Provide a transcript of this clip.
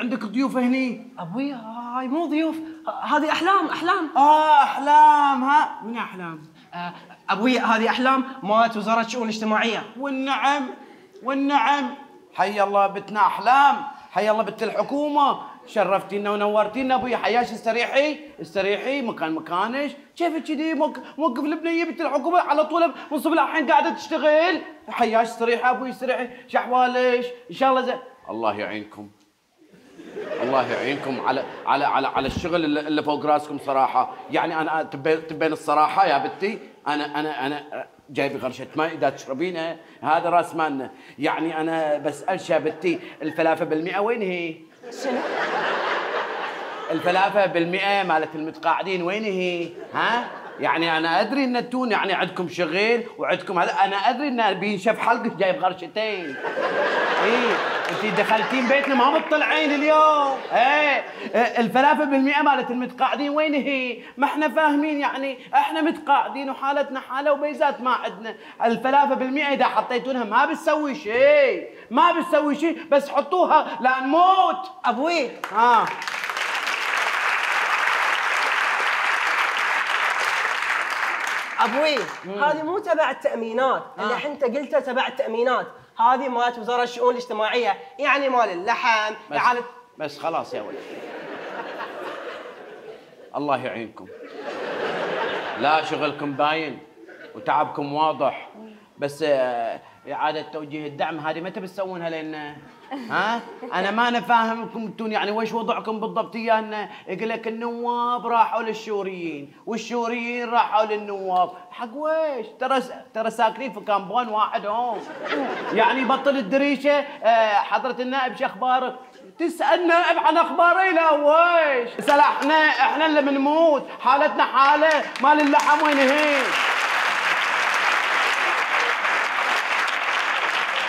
عندك ضيوف هني. ابوي هاي مو ضيوف، هذه احلام. احلام. ها من احلام؟ ابوي هذه احلام مالت وزاره الشؤون الاجتماعيه. والنعم. حي الله بتنا احلام، حي الله بنت الحكومه، شرفتينا ونورتينا ابوي. حياش استريحي مكانش. كيف كذي موقف البنيه بنت الحكومه على طول من صبح الحين قاعده تشتغل؟ حياش استريحي ابوي استريحي. شو احوالك؟ ان شاء الله زين. الله يعينكم على الشغل اللي فوق راسكم صراحه. يعني انا تبين الصراحه يا بنتي، انا جايب غرشه ماء اذا تشربينها، هذا راس مالنا. يعني انا بسالش يا بنتي، الفلافه بالمئة وين هي؟ شنو؟ الفلافه بالمئة مالت المتقاعدين وين هي؟ ها؟ يعني انا ادري ان انتم يعني عندكم شغل وعندكم هذا، انا ادري ان بينشف حلقك جايب غرشتين. انت دخلتين بيتنا ما مطلعين اليوم. الفلافل بالمئة مالت المتقاعدين وين هي؟ ما احنا فاهمين، يعني احنا متقاعدين وحالتنا حاله وبيزات ما عندنا. الفلافل بالمئة اذا حطيتونها ما بتسوي شيء، بس حطوها لا نموت. ابوي ابوي هذه مو تبع التامينات اللي انت قلته تبع التامينات، هذه مالت وزاره الشؤون الاجتماعيه، يعني مال اللحم اعاده. بس خلاص يا ولد، الله يعينكم. لا شغلكم باين وتعبكم واضح، بس إعادة توجيه الدعم هذه متى بتسوونها لنا؟ ها؟ أنا ما أنا فاهمكم أنتم، يعني وش وضعكم بالضبط؟ إيانا يقول لك النواب راحوا للشوريين والشوريين راحوا للنواب، حق ويش؟ ترى ساكنين في كامبون واحد هم. يعني بطل الدريشة. حضرة النائب شو أخبارك؟ تسأل نائب عن أخباري؟ لا ويش؟ احنا اللي بنموت، حالتنا حالة مال اللحم وين هي؟